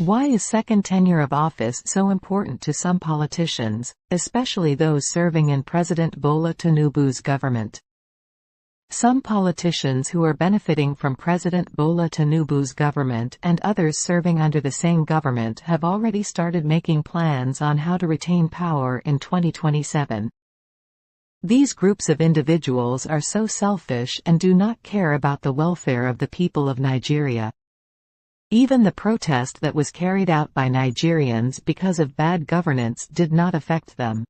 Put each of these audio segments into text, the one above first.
Why is second tenure of office so important to some politicians, especially those serving in President Bola Tinubu's government? Some politicians who are benefiting from President Bola Tinubu's government and others serving under the same government have already started making plans on how to retain power in 2027. These groups of individuals are so selfish and do not care about the welfare of the people of Nigeria. Even the protest that was carried out by Nigerians because of bad governance did not affect them.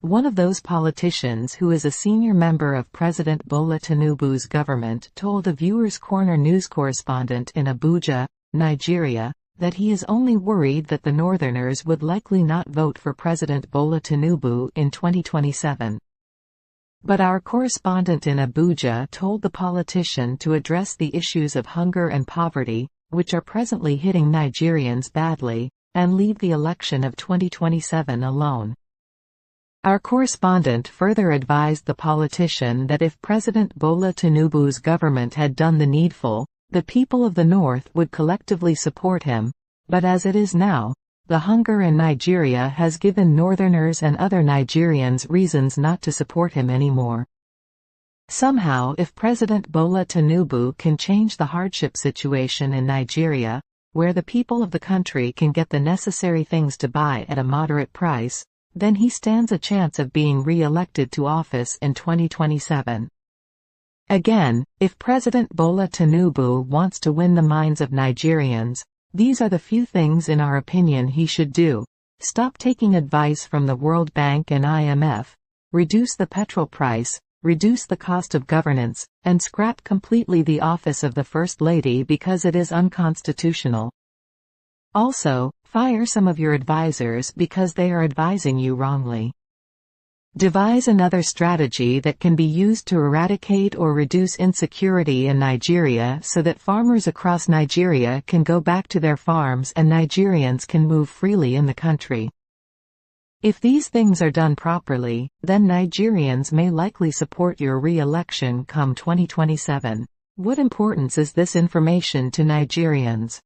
One of those politicians who is a senior member of President Bola Tinubu's government told a Viewers' Corner news correspondent in Abuja, Nigeria, that he is only worried that the Northerners would likely not vote for President Bola Tinubu in 2027. But our correspondent in Abuja told the politician to address the issues of hunger and poverty, which are presently hitting Nigerians badly, and leave the election of 2027 alone. Our correspondent further advised the politician that if President Bola Tinubu's government had done the needful, the people of the North would collectively support him, but as it is now, the hunger in Nigeria has given Northerners and other Nigerians reasons not to support him anymore. Somehow, if President Bola Tinubu can change the hardship situation in Nigeria, where the people of the country can get the necessary things to buy at a moderate price, then he stands a chance of being re-elected to office in 2027. Again, if President Bola Tinubu wants to win the minds of Nigerians, these are the few things in our opinion he should do. Stop taking advice from the World Bank and IMF, reduce the petrol price, reduce the cost of governance, and scrap completely the office of the First Lady because it is unconstitutional. Also, fire some of your advisors because they are advising you wrongly. Devise another strategy that can be used to eradicate or reduce insecurity in Nigeria so that farmers across Nigeria can go back to their farms and Nigerians can move freely in the country. If these things are done properly, then Nigerians may likely support your re-election come 2027. What importance is this information to Nigerians?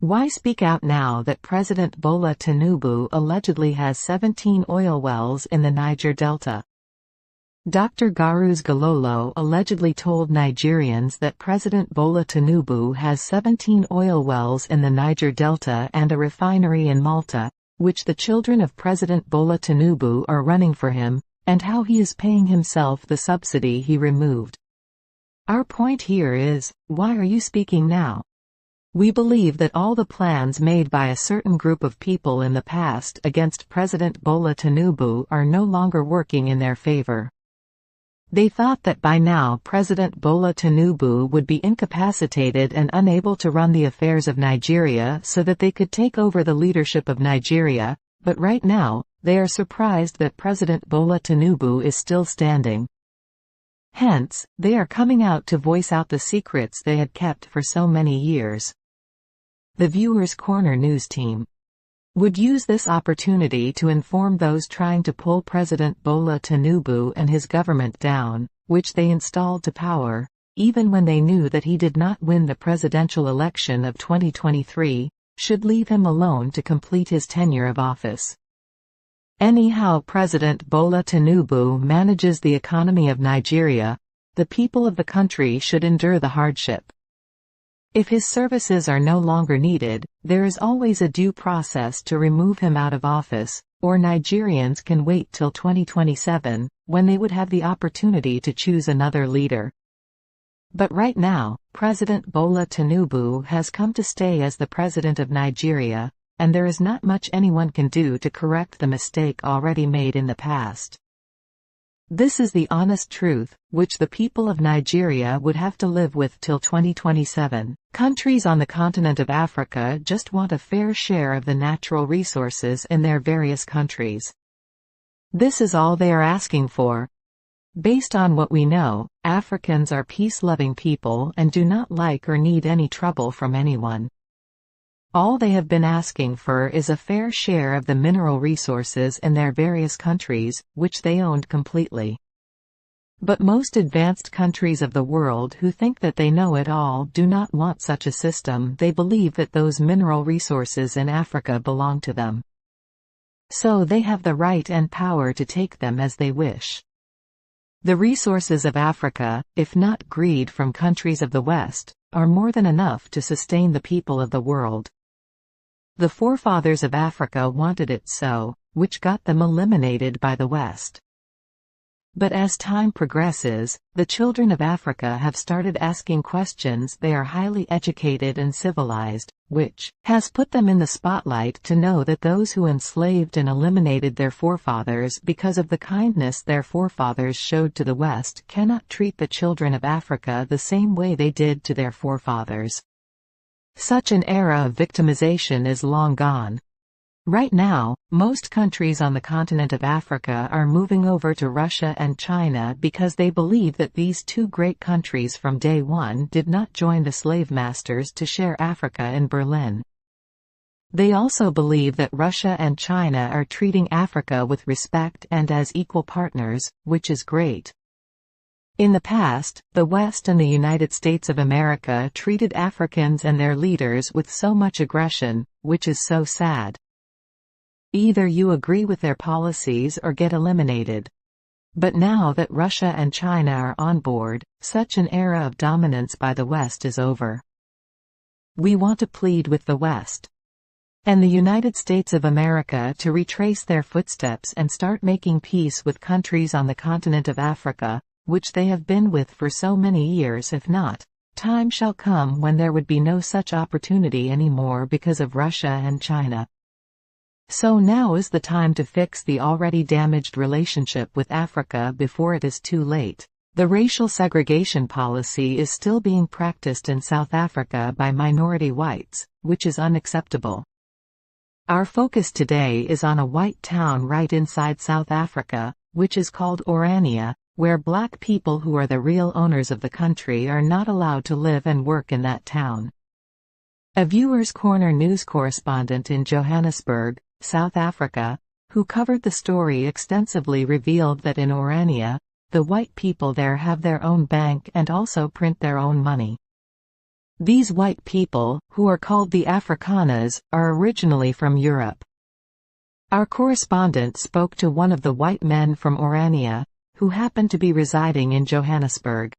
Why speak out now that President Bola Tinubu allegedly has 17 oil wells in the Niger Delta? Dr. Garuz Galolo allegedly told Nigerians that President Bola Tinubu has 17 oil wells in the Niger Delta and a refinery in Malta, which the children of President Bola Tinubu are running for him, and how he is paying himself the subsidy he removed. Our point here is, why are you speaking now? We believe that all the plans made by a certain group of people in the past against President Bola Tinubu are no longer working in their favor. They thought that by now President Bola Tinubu would be incapacitated and unable to run the affairs of Nigeria so that they could take over the leadership of Nigeria, but right now, they are surprised that President Bola Tinubu is still standing. Hence, they are coming out to voice out the secrets they had kept for so many years. The Viewers' Corner news team would use this opportunity to inform those trying to pull President Bola Tinubu and his government down, which they installed to power, even when they knew that he did not win the presidential election of 2023, should leave him alone to complete his tenure of office. Anyhow President Bola Tinubu manages the economy of Nigeria, the people of the country should endure the hardship. If his services are no longer needed, there is always a due process to remove him out of office, or Nigerians can wait till 2027, when they would have the opportunity to choose another leader. But right now, President Bola Tinubu has come to stay as the president of Nigeria, and there is not much anyone can do to correct the mistake already made in the past. This is the honest truth, which the people of Nigeria would have to live with till 2027. Countries on the continent of Africa just want a fair share of the natural resources in their various countries. This is all they are asking for. Based on what we know, Africans are peace-loving people and do not like or need any trouble from anyone. All they have been asking for is a fair share of the mineral resources in their various countries, which they owned completely. But most advanced countries of the world who think that they know it all do not want such a system. They believe that those mineral resources in Africa belong to them. So they have the right and power to take them as they wish. The resources of Africa, if not greed from countries of the West, are more than enough to sustain the people of the world. The forefathers of Africa wanted it so, which got them eliminated by the West. But as time progresses, the children of Africa have started asking questions. They are highly educated and civilized, which has put them in the spotlight to know that those who enslaved and eliminated their forefathers because of the kindness their forefathers showed to the West cannot treat the children of Africa the same way they did to their forefathers. Such an era of victimization is long gone. Right now, most countries on the continent of Africa are moving over to Russia and China because they believe that these two great countries from day one did not join the slave masters to share Africa in Berlin. They also believe that Russia and China are treating Africa with respect and as equal partners, which is great. In the past, the West and the United States of America treated Africans and their leaders with so much aggression, which is so sad. Either you agree with their policies or get eliminated. But now that Russia and China are on board, such an era of dominance by the West is over. We want to plead with the West and the United States of America to retrace their footsteps and start making peace with countries on the continent of Africa, which they have been with for so many years. If not, time shall come when there would be no such opportunity anymore because of Russia and China. So now is the time to fix the already damaged relationship with Africa before it is too late. The racial segregation policy is still being practiced in South Africa by minority whites, which is unacceptable. Our focus today is on a white town right inside South Africa, which is called Orania, where black people who are the real owners of the country are not allowed to live and work in that town. A Viewers Corner news correspondent in Johannesburg, South Africa, who covered the story extensively, revealed that in Orania, the white people there have their own bank and also print their own money. These white people, who are called the Afrikaners, are originally from Europe. Our correspondent spoke to one of the white men from Orania, who happened to be residing in Johannesburg.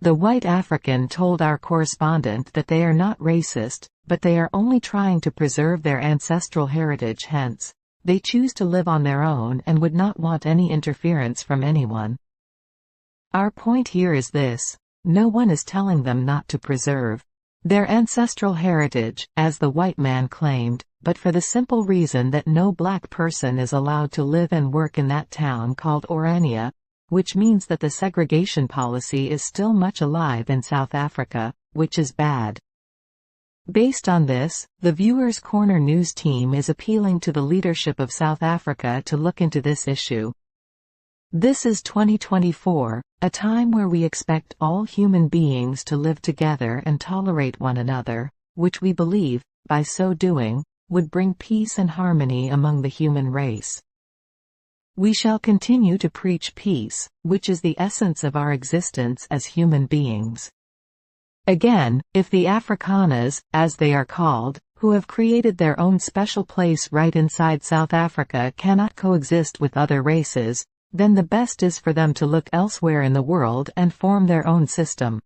The white African told our correspondent that they are not racist, but they are only trying to preserve their ancestral heritage. Hence, they choose to live on their own and would not want any interference from anyone. Our point here is this: no one is telling them not to preserve their ancestral heritage, as the white man claimed, but for the simple reason that no black person is allowed to live and work in that town called Orania, which means that the segregation policy is still much alive in South Africa, which is bad. Based on this, the Viewers Corner news team is appealing to the leadership of South Africa to look into this issue. This is 2024, a time where we expect all human beings to live together and tolerate one another, which we believe, by so doing, would bring peace and harmony among the human race. We shall continue to preach peace, which is the essence of our existence as human beings. Again, if the Afrikaners, as they are called, who have created their own special place right inside South Africa, cannot coexist with other races, then the best is for them to look elsewhere in the world and form their own system.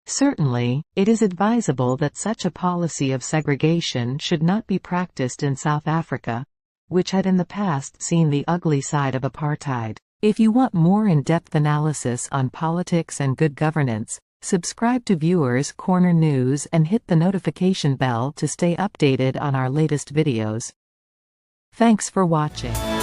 Certainly, it is advisable that such a policy of segregation should not be practiced in South Africa, which had in the past seen the ugly side of apartheid. If you want more in-depth analysis on politics and good governance, subscribe to Viewers Corner News and hit the notification bell to stay updated on our latest videos. Thanks for watching.